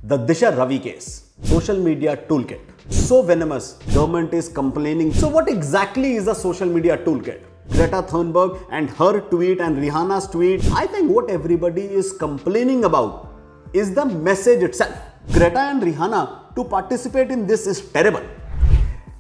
The Disha Ravi case, social media toolkit. So venomous, government is complaining. So what exactly is a social media toolkit? Greta Thunberg and her tweet and Rihanna's tweet. I think what everybody is complaining about is the message itself. Greta and Rihanna to participate in this is terrible.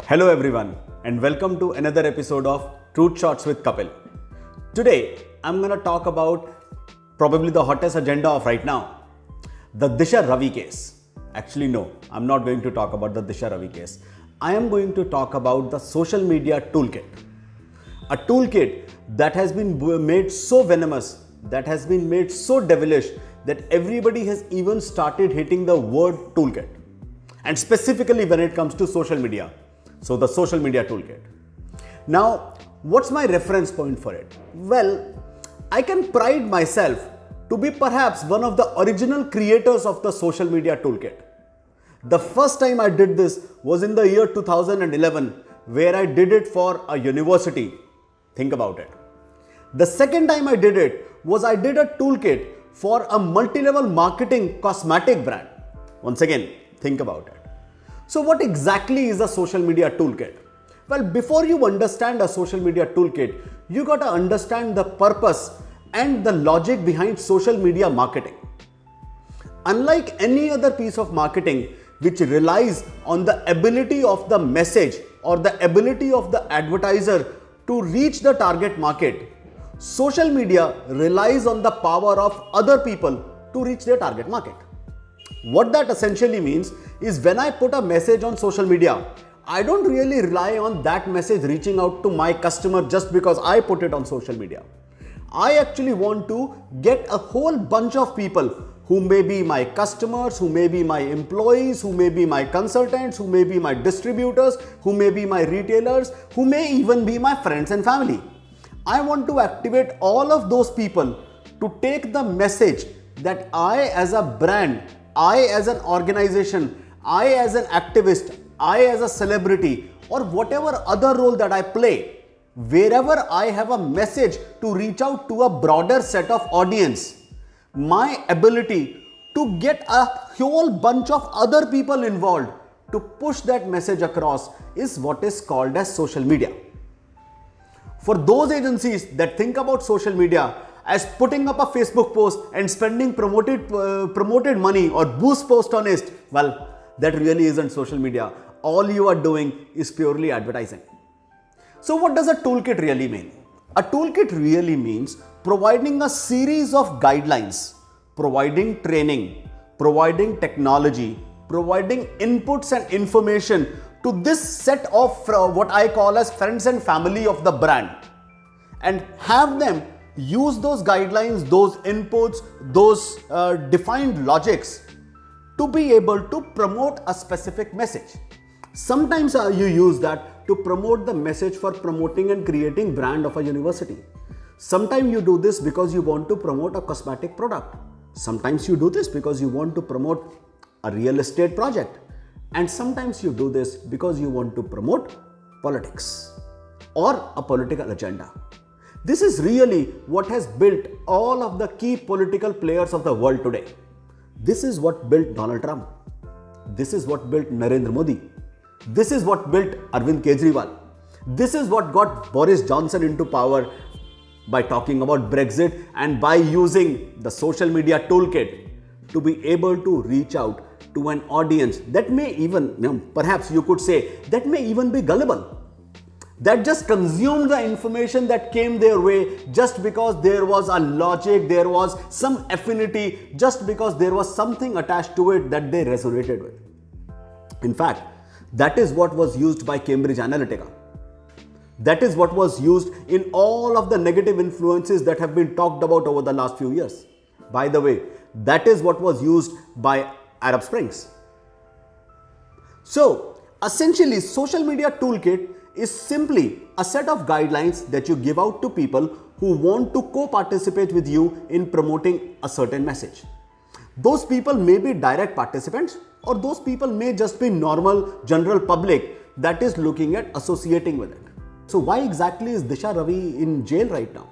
Hello everyone and welcome to another episode of Truth Shots with Kapil. Today I'm going to talk about probably the hottest agenda of right now, the Disha Ravi case. Actually no, I'm not going to talk about the Disha Ravi case. I am going to talk about the social media toolkit. A toolkit that has been made so venomous, that has been made so devilish that everybody has even started hating the word toolkit. And specifically when it comes to social media. So the social media toolkit. Now, what's my reference point for it? Well, I can pride myself to be perhaps one of the original creators of the social media toolkit. The first time I did this was in the year 2011, where I did it for a university. Think about it. The second time I did it was I did a toolkit for a multi-level marketing cosmetic brand. Once again, think about it. So what exactly is a social media toolkit? Well, before you understand a social media toolkit, you got to understand the purpose and the logic behind social media marketing. Unlike any other piece of marketing which relies on the ability of the message or the ability of the advertiser to reach the target market, social media relies on the power of other people to reach their target market. What that essentially means is when I put a message on social media, I don't really rely on that message reaching out to my customer just because I put it on social media. I actually want to get a whole bunch of people who may be my customers, who may be my employees, who may be my consultants, who may be my distributors, who may be my retailers, who may even be my friends and family. I want to activate all of those people to take the message that I as a brand, I as an organization, I as an activist, I as a celebrity, or whatever other role that I play, wherever I have a message to reach out to a broader set of audience, my ability to get a whole bunch of other people involved to push that message across is what is called as social media. For those agencies that think about social media as putting up a Facebook post and spending promoted money or boost post on it, well, that really isn't social media. All you are doing is purely advertising. So what does a toolkit really mean? A toolkit really means providing a series of guidelines, providing training, providing technology, providing inputs and information to this set of what I call as friends and family of the brand, and have them use those guidelines, those inputs, those defined logics to be able to promote a specific message. Sometimes you use that to promote the message for promoting and creating brand of a university. Sometimes you do this because you want to promote a cosmetic product. Sometimes you do this because you want to promote a real estate project. And sometimes you do this because you want to promote politics or a political agenda. This is really what has built all of the key political players of the world today. This is what built Donald Trump. This is what built Narendra Modi. This is what built Arvind Kejriwal. This is what got Boris Johnson into power by talking about Brexit and by using the social media toolkit to be able to reach out to an audience that may even, perhaps you could say, that may even be gullible. That just consumed the information that came their way just because there was a logic, there was some affinity, just because there was something attached to it that they resonated with. In fact, that is what was used by Cambridge Analytica. That is what was used in all of the negative influences that have been talked about over the last few years. By the way, that is what was used by Arab Springs. So, essentially, social media toolkit is simply a set of guidelines that you give out to people who want to co-participate with you in promoting a certain message. Those people may be direct participants, or those people may just be normal general public that is looking at associating with it. So why exactly is Disha Ravi in jail right now?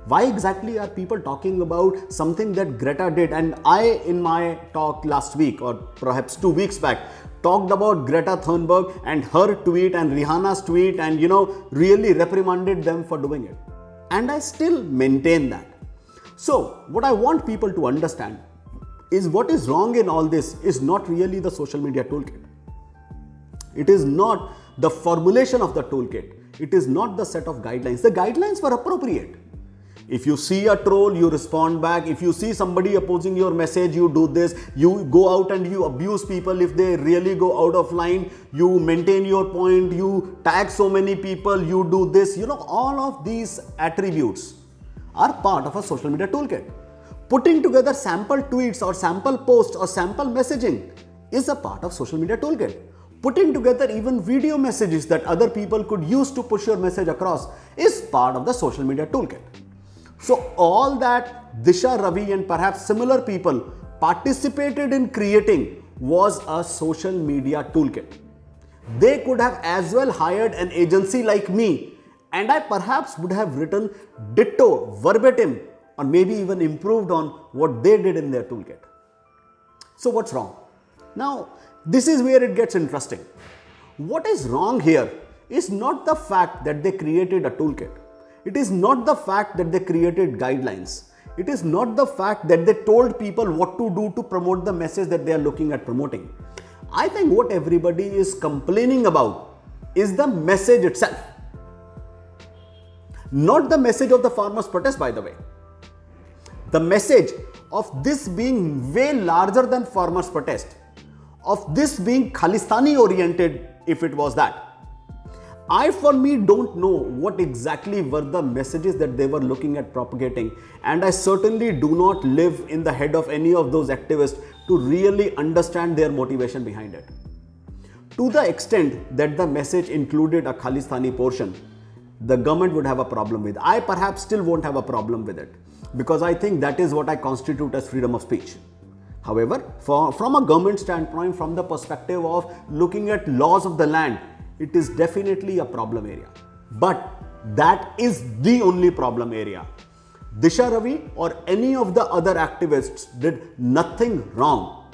Why exactly are people talking about something that Greta did? And I, in my talk last week or perhaps 2 weeks back, talked about Greta Thunberg and her tweet and Rihanna's tweet and really reprimanded them for doing it. And I still maintain that. So what I want people to understand is what is wrong in all this is not really the social media toolkit. It is not the formulation of the toolkit. It is not the set of guidelines. The guidelines were appropriate. If you see a troll, you respond back. If you see somebody opposing your message, you do this. You go out and you abuse people. If they really go out of line, you maintain your point. You tag so many people. You do this. All of these attributes are part of a social media toolkit. Putting together sample tweets or sample posts or sample messaging is a part of social media toolkit. Putting together even video messages that other people could use to push your message across is part of the social media toolkit. So all that Disha Ravi and perhaps similar people participated in creating was a social media toolkit. They could have as well hired an agency like me, and I perhaps would have written ditto, verbatim, or maybe even improved on what they did in their toolkit. So what's wrong? Now, this is where it gets interesting. What is wrong here is not the fact that they created a toolkit. It is not the fact that they created guidelines. It is not the fact that they told people what to do to promote the message that they are looking at promoting. I think what everybody is complaining about is the message itself. Not the message of the farmers' protest, by the way. The message of this being way larger than farmers' protest, of this being Khalistani oriented, if it was that. I, for me, don't know what exactly were the messages that they were looking at propagating, and I certainly do not live in the head of any of those activists to really understand their motivation behind it. To the extent that the message included a Khalistani portion, the government would have a problem with. I perhaps still won't have a problem with it, because I think that is what I constitute as freedom of speech. However, from a government standpoint, from the perspective of looking at laws of the land, it is definitely a problem area. But that is the only problem area. Disha Ravi or any of the other activists did nothing wrong.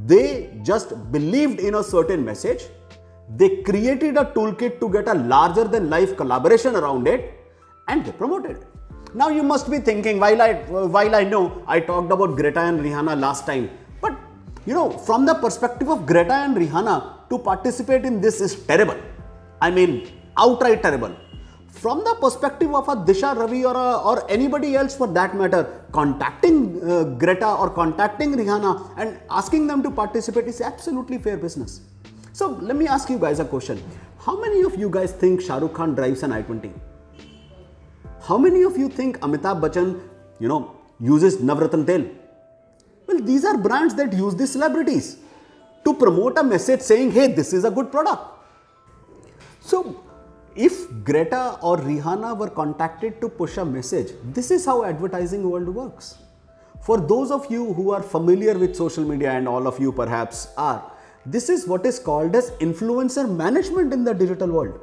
They just believed in a certain message. They created a toolkit to get a larger than life collaboration around it, and they promoted it. Now you must be thinking, while I know I talked about Greta and Rihanna last time, but from the perspective of Greta and Rihanna, to participate in this is terrible. I mean, outright terrible. From the perspective of a Disha Ravi or anybody else for that matter, contacting Greta or contacting Rihanna and asking them to participate is absolutely fair business. So let me ask you guys a question. How many of you guys think Shah Rukh Khan drives an I-20? How many of you think Amitabh Bachchan, uses Navratna Tel? Well, these are brands that use these celebrities to promote a message saying, hey, this is a good product. So, if Greta or Rihanna were contacted to push a message, this is how advertising world works. For those of you who are familiar with social media, and all of you perhaps are, this is what is called as influencer management in the digital world.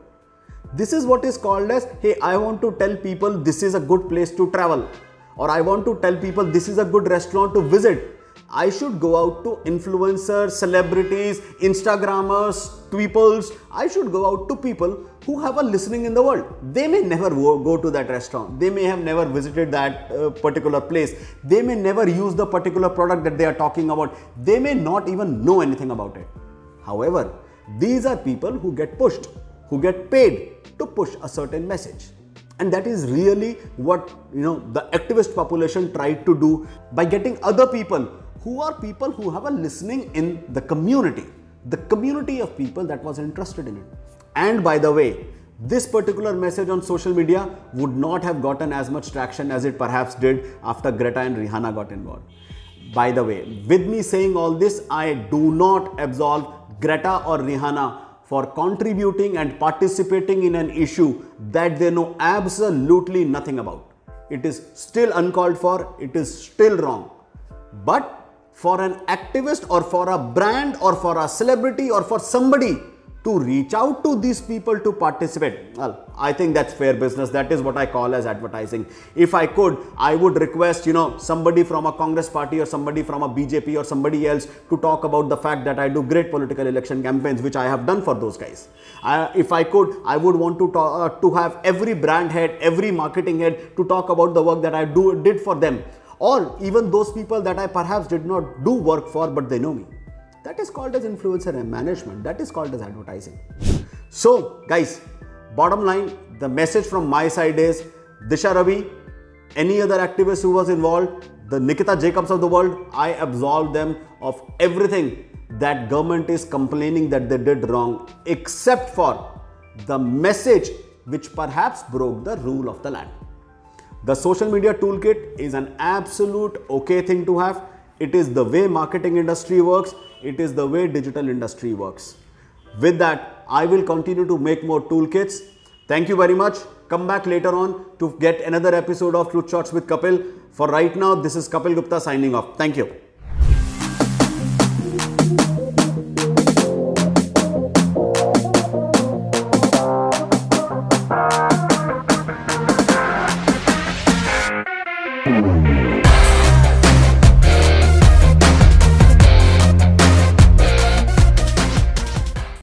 This is what is called as, hey, I want to tell people this is a good place to travel, or I want to tell people this is a good restaurant to visit. I should go out to influencers, celebrities, Instagrammers, tweeples. I should go out to people who have a listening in the world. They may never go to that restaurant. They may have never visited that particular place. They may never use the particular product that they are talking about. They may not even know anything about it. However, these are people who get pushed, who get paid to push a certain message. And that is really what the activist population tried to do by getting other people who have a listening in the community of people that was interested in it. And by the way, this particular message on social media would not have gotten as much traction as it perhaps did after Greta and Rihanna got involved. By the way, with me saying all this, I do not absolve Greta or Rihanna for contributing and participating in an issue that they know absolutely nothing about. It is still uncalled for, it is still wrong. But for an activist or for a brand or for a celebrity or for somebody to reach out to these people to participate, well, I think that's fair business. That is what I call as advertising. If I could, I would request, somebody from a Congress party or somebody from a BJP or somebody else to talk about the fact that I do great political election campaigns, which I have done for those guys. If I could, I would want to have every brand head, every marketing head to talk about the work that I did for them, or even those people that I perhaps did not do work for, but they know me. That is called as influencer and management. That is called as advertising. So guys, bottom line, the message from my side is Disha Ravi, any other activist who was involved, the Nikita Jacobs of the world, I absolve them of everything that government is complaining that they did wrong, except for the message which perhaps broke the rule of the land. The social media toolkit is an absolute okay thing to have. It is the way marketing industry works. It is the way digital industry works. With that, I will continue to make more toolkits. Thank you very much. Come back later on to get another episode of Truth Shots with Kapil. For right now, this is Kapil Gupta signing off. Thank you.